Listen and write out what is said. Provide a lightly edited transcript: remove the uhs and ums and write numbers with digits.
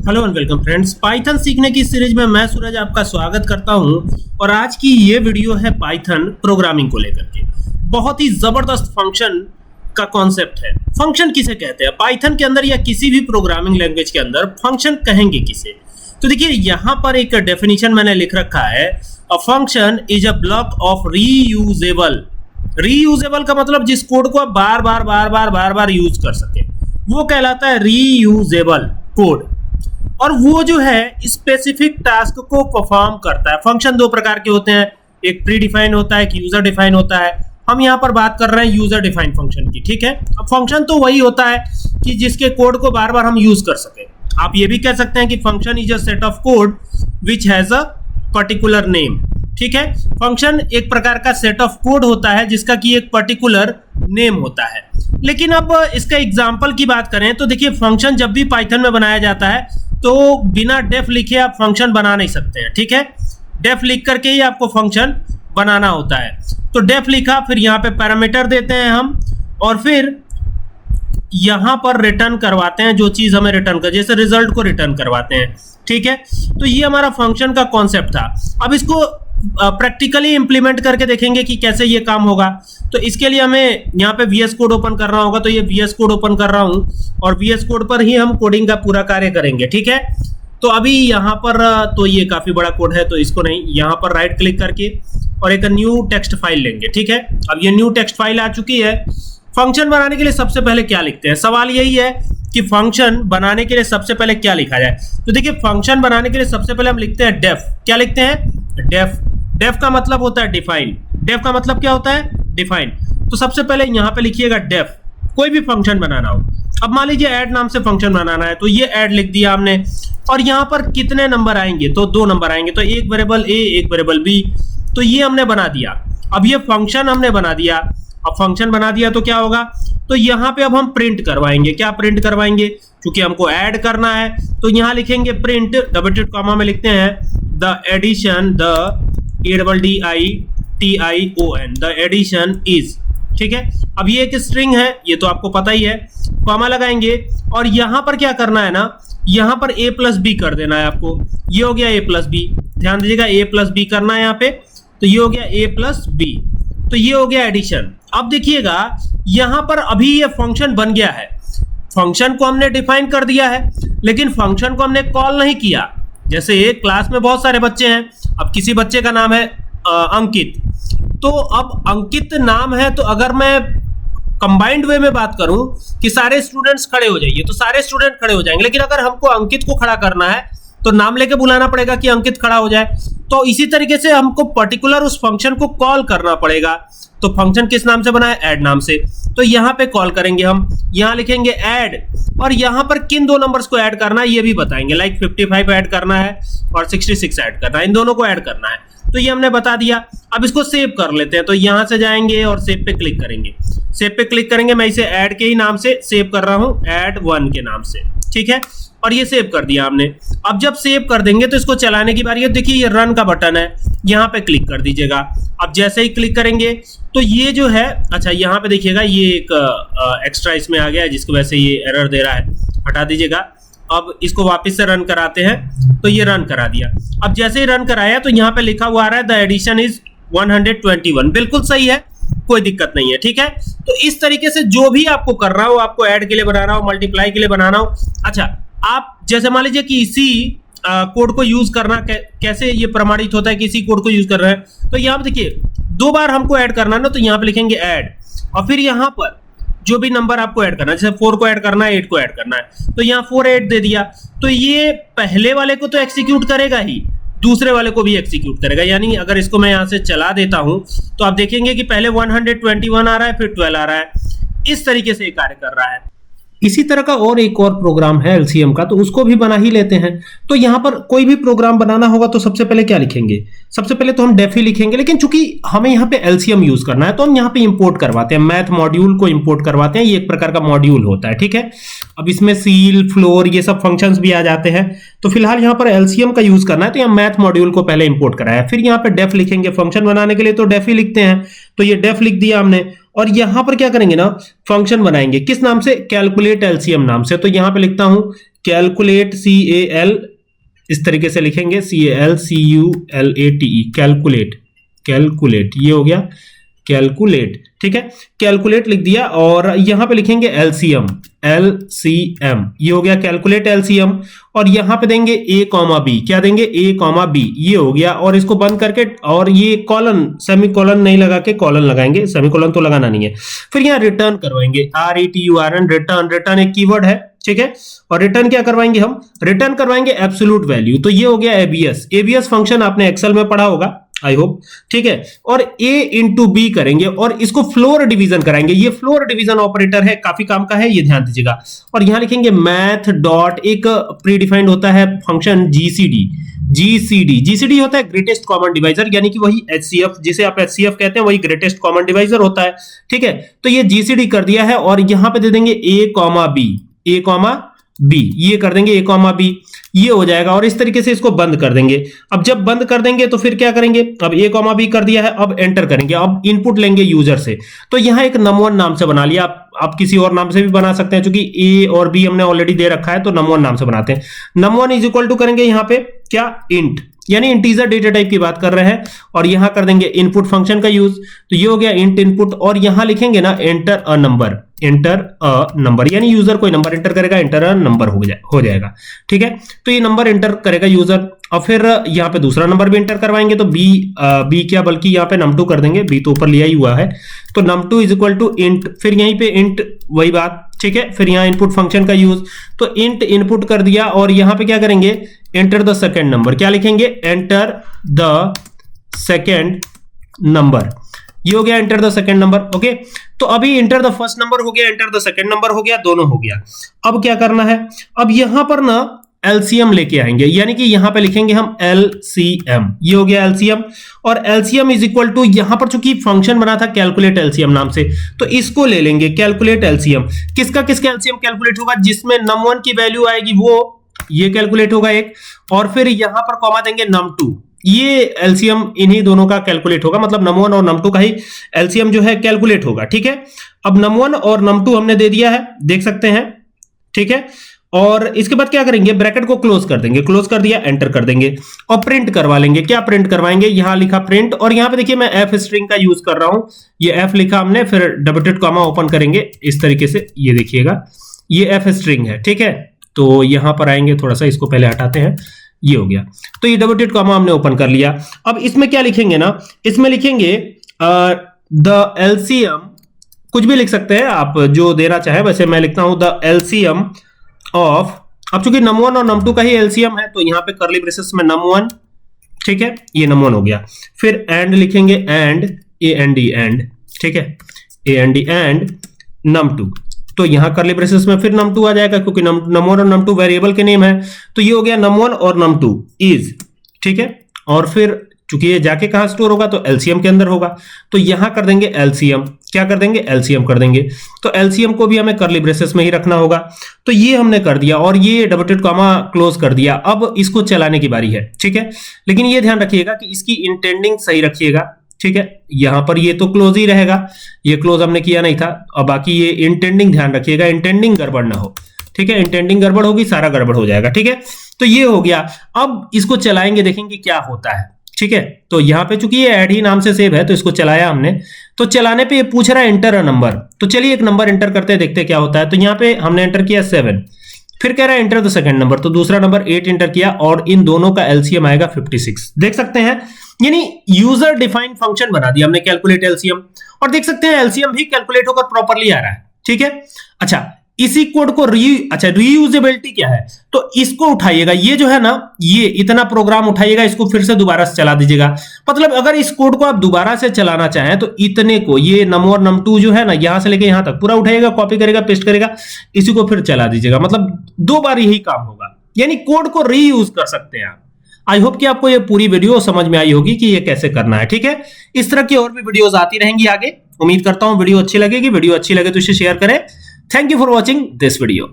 Hello and welcome friends. Python सीखने की series में मैं सूरज आपका स्वागत करता हूं और आज की ये वीडियो है पाइथन प्रोग्रामिंग को लेकर के। बहुत ही जबरदस्त फंक्शन का कॉन्सेप्ट है। फंक्शन किसे कहते हैं पाइथन के अंदर या किसी भी प्रोग्रामिंग लैंग्वेज के अंदर फंक्शन कहेंगे किसे? तो देखिए यहाँ पर एक डेफिनेशन मैंने लिख रखा है, a function is a block of reusable. Reusable का मतलब जिस कोड को आप बार बार यूज कर सके वो कहलाता है रीयूजेबल कोड। और वो जो है स्पेसिफिक टास्क को परफॉर्म करता है। फंक्शन दो प्रकार के होते हैं, एक प्री डिफाइन होता है, एक यूजर डिफाइन होता है। हम यहाँ पर बात कर रहे हैं यूजर डिफाइन फंक्शन की, ठीक है। अब फंक्शन तो वही होता है कि जिसके कोड को बार बार हम यूज कर सके। आप ये भी कह सकते हैं कि function is a set of code which has a particular name, ठीक है। फंक्शन एक प्रकार का सेट ऑफ कोड होता है जिसका कि एक पर्टिकुलर नेम होता है। लेकिन अब इसका एग्जाम्पल की बात करें तो देखिए फंक्शन जब भी पाइथन में बनाया जाता है तो बिना डेफ लिखे आप फंक्शन बना नहीं सकते हैं, ठीक है। डेफ लिख करके ही आपको फंक्शन बनाना होता है। तो डेफ लिखा, फिर यहाँ पे पैरामीटर देते हैं हम और फिर यहाँ पर रिटर्न करवाते हैं जो चीज हमें रिटर्न कर, जैसे रिजल्ट को रिटर्न करवाते हैं, ठीक है। तो ये हमारा फंक्शन का कॉन्सेप्ट था। अब इसको प्रैक्टिकली इंप्लीमेंट करके देखेंगे कि कैसे ये काम होगा। तो इसके लिए हमें यहाँ पे VS कोड ओपन करना होगा। तो ये VS कोड ओपन कर रहा हूँ और VS कोड पर ही हम कोडिंग का पूरा कार्य करेंगे, ठीक है। तो अभी यहाँ पर तो ये काफी बड़ा कोड है तो इसको नहीं, यहाँ पर राइट क्लिक करके और एक न्यू टेक्स्ट फाइल लेंगे, ठीक है। अब ये न्यू टेक्स्ट फाइल आ चुकी है। फंक्शन बनाने के लिए सबसे पहले क्या लिखते हैं? सवाल यही है कि फंक्शन बनाने के लिए सबसे पहले क्या लिखा जाए। तो देखिए फंक्शन बनाने के लिए सबसे पहले हम लिखते हैं डेफ। क्या लिखते हैं? डेफ। डेफ का मतलब होता है डिफाइन। डेफ का मतलब क्या होता है? डिफाइन। तो सबसे पहले यहाँ पे लिखिएगा डेफ, कोई भी फंक्शन बनाना हो। अब मान लीजिए ऐड नाम से फंक्शन बनाना है तो ये ऐड लिख दिया हमने। और यहाँ पर कितने नंबर आएंगे? तो 2 नंबर आएंगे। तो एक वेरिएबल ए, एक वेरिएबल बी। तो ये हमने बना दिया। अब ये फंक्शन हमने बना दिया। अब फंक्शन बना दिया तो क्या होगा? तो यहाँ पे अब हम प्रिंट करवाएंगे। क्या प्रिंट करवाएंगे? क्योंकि हमको ऐड करना है तो यहाँ लिखेंगे प्रिंट, डबल टिट कॉमा में लिखते हैं the addition, the ADDITION, the addition is, ठीक है। अब ये एक स्ट्रिंग है, ये तो आपको पता ही है। कॉमा लगाएंगे और यहाँ पर क्या करना है ना, यहाँ पर a प्लस बी कर देना है आपको। ये हो गया a प्लस बी, ध्यान दीजिएगा a प्लस बी करना है यहाँ पे। तो ये हो गया a प्लस बी, तो ये हो गया एडिशन। अब देखिएगा यहाँ पर अभी ये फंक्शन बन गया है। फंक्शन को हमने डिफाइन कर दिया है लेकिन फंक्शन को हमने कॉल नहीं किया। जैसे क्लास में बहुत सारे बच्चे हैं, अब किसी बच्चे का नाम है अंकित। तो अब अंकित नाम है तो अगर मैं कंबाइंड वे में बात करूं कि सारे स्टूडेंट्स खड़े हो जाइए तो सारे स्टूडेंट खड़े हो जाएंगे। लेकिन अगर हमको अंकित को खड़ा करना है तो नाम लेके बुलाना पड़ेगा कि अंकित खड़ा हो जाए। तो इसी तरीके से हमको पर्टिकुलर उस फंक्शन को कॉल करना पड़ेगा। तो फंक्शन किस नाम से बना है? ऐड नाम से। तो यहाँ पे कॉल करेंगे हम, यहाँ लिखेंगे ऐड और यहाँ पर किन 2 नंबर्स को ऐड करना है ये भी बताएंगे। लाइक 55 ऐड करना है और 66 ऐड करना है, इन दोनों को ऐड करना है। तो ये हमने बता दिया। अब इसको सेव कर लेते हैं। तो यहाँ से जाएंगे और सेव पे क्लिक करेंगे। सेव पे क्लिक करेंगे, मैं इसे ऐड के ही नाम से सेव कर रहा हूँ, ऐड1 के नाम से, ठीक है। और ये सेव कर दिया हमने। अब जब सेव कर देंगे तो इसको चलाने की बारी है। देखिए ये रन का बटन है, यहाँ पे क्लिक कर दीजिएगा। अब जैसे ही क्लिक करेंगे तो ये जो है, अच्छा यहाँ पे देखिएगा ये एक एक्स्ट्रा इसमें आ गया है जिसकी वजह से ये एरर दे रहा है, हटा दीजिएगा। अब इसको वापस से रन कराते हैं तो ये रन करा दिया। अब जैसे ही रन कराया तो यहाँ पे लिखा हुआ आ रहा है द एडिशन इज 121। बिल्कुल सही है, कोई दिक्कत नहीं है, ठीक है। तो इस तरीके से जो भी आपको कर रहा हो, आपको ऐड के लिए बनाना हो, मल्टीप्लाई के लिए बनाना हो। अच्छा, आप जैसे मान लीजिए कि इसी कोड को यूज करना कैसे ये प्रमाणित होता है कि इसी कोड को यूज कर रहे हैं। तो यहाँ पे देखिए 2 बार हमको ऐड करना है ना, तो यहाँ पे लिखेंगे ऐड और फिर यहाँ पर जो भी नंबर आपको ऐड करना है, जैसे 4 को ऐड करना है, 8 को ऐड करना है, तो यहाँ 4 8 दे दिया। तो ये पहले वाले को तो एग्जीक्यूट करेगा ही, दूसरे वाले को भी एग्जीक्यूट करेगा। यानी अगर इसको मैं यहाँ से चला देता हूं तो आप देखेंगे कि पहले 121 आ रहा है, फिर 12 आ रहा है। इस तरीके से ये कार्य कर रहा है। इसी तरह का और एक और प्रोग्राम है एलसीएम का, तो उसको भी बना ही लेते हैं। तो यहाँ पर कोई भी प्रोग्राम बनाना होगा तो सबसे पहले क्या लिखेंगे? सबसे पहले तो हम डेफ ही लिखेंगे। लेकिन चूंकि हमें यहाँ पे एलसीएम यूज करना है तो हम यहाँ पे इंपोर्ट करवाते हैं, मैथ मॉड्यूल को इंपोर्ट करवाते हैं। ये एक प्रकार का मॉड्यूल होता है, ठीक है। अब इसमें सील, फ्लोर, ये सब फंक्शंस भी आ जाते हैं। तो फिलहाल यहाँ पर एलसीएम का यूज करना है तो यहाँ मैथ मॉड्यूल को पहले इंपोर्ट कराया, फिर यहाँ पे डेफ लिखेंगे। फंक्शन बनाने के लिए तो डेफ ही लिखते हैं, तो ये डेफ लिख दिया हमने। और यहां पर क्या करेंगे ना, फंक्शन बनाएंगे। किस नाम से? कैलकुलेट एलसीएम नाम से। तो यहां पे लिखता हूं कैलकुलेट CAL इस तरीके से लिखेंगे CALCULATE कैलकुलेट, कैलकुलेट ये हो गया कैलकुलेट, ठीक है। कैलकुलेट लिख दिया और यहां पे लिखेंगे LCM, LCM ये हो गया कैलकुलेट LCM और यहां पे देंगे A, B, क्या देंगे A, B ये हो गया और इसको बंद करके और ये कॉलन सेमी कॉलन नहीं लगा के कॉलन लगाएंगे, सेमी कॉलन तो लगाना नहीं है। फिर यहां रिटर्न करवाएंगे RETURN, रिटर्न, रिटर्न एक कीवर्ड है, ठीक है। और रिटर्न क्या करवाएंगे हम, रिटर्न करवाएंगे एब्सोल्यूट वैल्यू, तो ये हो गया एबीएस फंक्शन आपने एक्सेल में पढ़ा होगा आई होप, ठीक है। और A इंटू बी करेंगे और इसको फ्लोर डिवीजन कराएंगे, ये फ्लोर डिवीजन ऑपरेटर है, काफी काम का है, ये ध्यान दीजिएगा। और यहां लिखेंगे मैथ डॉट एक प्री डिफाइंड होता है फंक्शन जीसीडी होता है ग्रेटेस्ट कॉमन डिवाइजर, यानी कि वही HCF जिसे आप HCF कहते हैं वही ग्रेटेस्ट कॉमन डिवाइजर होता है, ठीक है। तो ये जीसीडी कर दिया है और यहां पे दे देंगे A, B ये कर देंगे A, B ये हो जाएगा और इस तरीके से इसको बंद कर देंगे। अब जब बंद कर देंगे तो फिर क्या करेंगे, अब A, B कर दिया है, अब एंटर करेंगे, अब इनपुट लेंगे यूजर से। तो यहां एक num1 नाम से बना लिया, आप किसी और नाम से भी बना सकते हैं, क्योंकि A और B हमने ऑलरेडी दे रखा है तो num1 नाम से बनाते हैं। num1 इज इक्वल टू करेंगे यहां पे क्या, इंट, यानी इंटीजर डेटा टाइप की बात कर रहे हैं और यहां कर देंगे इनपुट फंक्शन का यूज, तो ये हो गया इंट इनपुट और यहां लिखेंगे ना एंटर अ नंबर, यानी यूजर कोई नंबर एंटर करेगा, एंटर अ नंबर हो जाएगा, ठीक है। तो ये नंबर एंटर करेगा यूजर और फिर यहां पे दूसरा नंबर भी एंटर करवाएंगे, तो बी क्या बल्कि यहां पे num2 कर देंगे, बी तो ऊपर लिया ही हुआ है, तो num2 is equal to int, फिर यहीं पे इंट वही बात, ठीक है। फिर यहां इनपुट फंक्शन का यूज, तो इंट इनपुट कर दिया और यहां पे क्या करेंगे, एंटर द सेकंड नंबर, क्या लिखेंगे, एंटर द सेकंड नंबर, ये हो गया enter the second number, okay. तो अभी एंटर द फर्स्ट नंबर हो गया, एंटर द सेकंड नंबर हो गया, दोनों हो गया। अब क्या करना है, अब यहां पर ना LCM लेके आएंगे, यानी कि यहां पे लिखेंगे हम LCM, ये हो गया LCM और LCM इज इक्वल टू यहां पर चूंकि फंक्शन बना था कैलकुलेट LCM नाम से, तो इसको ले लेंगे कैलकुलेट LCM। किसका LCM कैलकुलेट होगा, जिसमें num1 की वैल्यू आएगी वो ये कैलकुलेट होगा एक, और फिर यहां पर कॉमा देंगे num2, ये LCM इन्हीं दोनों का कैलकुलेट होगा, मतलब num1 और num2 का ही LCM जो है कैलकुलेट होगा, ठीक है। अब num1 और num2 हमने दे दिया है, देख सकते हैं, ठीक है। और इसके बाद क्या करेंगे, ब्रैकेट को क्लोज कर देंगे, क्लोज कर दिया, एंटर कर देंगे और प्रिंट करवा लेंगे। क्या प्रिंट करवाएंगे, यहां लिखा प्रिंट और यहां पे देखिए मैं F स्ट्रिंग का यूज कर रहा हूं, ये F लिखा हमने, फिर डबल डॉट कॉमा ओपन करेंगे इस तरीके से, ये देखिएगा ये F स्ट्रिंग है, ठीक है। तो यहां पर आएंगे, थोड़ा सा इसको पहले हटाते हैं, ये हो गया, तो ये डबल डॉट कॉमा हमने ओपन कर लिया। अब इसमें क्या लिखेंगे ना, इसमें लिखेंगे द LCM, कुछ भी लिख सकते हैं आप जो देना चाहे, वैसे मैं लिखता हूं द LCM ऑफ, अब चूंकि num1 और num2 का ही LCM है तो यहां पे कर्ली ब्रेसेस में num1, ठीक है, ये num1 हो गया। फिर एंड लिखेंगे, एंड एंड, ठीक है, एंड num2, तो यहां कर्ली ब्रेसेस में फिर num2 आ जाएगा, क्योंकि num1 और num2 वेरिएबल के नेम है, तो ये हो गया num1 और num2 इज, ठीक है। और फिर चूंकि ये जाके कहां स्टोर होगा, तो LCM के अंदर होगा, तो यहां कर देंगे LCM, क्या कर देंगे, LCM कर देंगे। तो LCM को भी हमें कर्ली ब्रेसेस में ही रखना होगा, तो ये हमने कर दिया और ये डबल डॉट कॉमा क्लोज कर दिया। अब इसको चलाने की बारी है, ठीक है, लेकिन ये ध्यान रखिएगा कि इसकी इंटेंडिंग सही रखिएगा, ठीक है। यहां पर ये तो क्लोज ही रहेगा, ये क्लोज हमने किया नहीं था, और बाकी ये इंटेंडिंग ध्यान रखिएगा, इंटेंडिंग गड़बड़ ना हो, ठीक है, इंटेंडिंग गड़बड़ होगी सारा गड़बड़ हो जाएगा, ठीक है। तो ये हो गया, अब इसको चलाएंगे, देखेंगे क्या होता है, ठीक है। तो यहां पे चूंकि ये ऐड ही नाम से सेव है तो इसको चलाया हमने, तो चलाने पे ये पूछ रहा है एंटर अ नंबर, तो चलिए एक नंबर एंटर करते हैं, देखते हैं क्या होता है। तो यहां पे हमने एंटर किया 7, फिर कह रहा है एंटर द सेकंड नंबर, तो दूसरा नंबर 8 एंटर किया और इन दोनों का LCM आएगा 56, देख सकते हैं, यानी यूजर डिफाइंड फंक्शन बना दिया हमने कैलकुलेट LCM, और देख सकते हैं LCM भी कैलकुलेट होकर प्रॉपर्ली आ रहा है, ठीक है। अच्छा, इसी कोड को रीयूजेबिलिटी क्या है, तो इसको उठाइएगा, ये जो है ना, ये इतना प्रोग्राम उठाइएगा, इसको फिर से दोबारा से चला दीजिएगा। मतलब अगर इस कोड को आप दोबारा से चलाना चाहें तो इतने को, ये num और num2 जो है ना, यहां से लेके यहां तक पूरा उठाइएगा, कॉपी करेगा, पेस्ट करेगा, इसी को फिर चला दीजिएगा, मतलब 2 बार यही काम होगा, यानी कोड को रीयूज कर सकते हैं आप। आई होप कि आपको ये पूरी वीडियो समझ में आई होगी कि ये कैसे करना है, ठीक है। इस तरह की और भी वीडियोस आती रहेंगी आगे, उम्मीद करता हूं वीडियो अच्छी लगेगी। वीडियो अच्छी लगे तो इसे शेयर करें। Thank you for watching this video.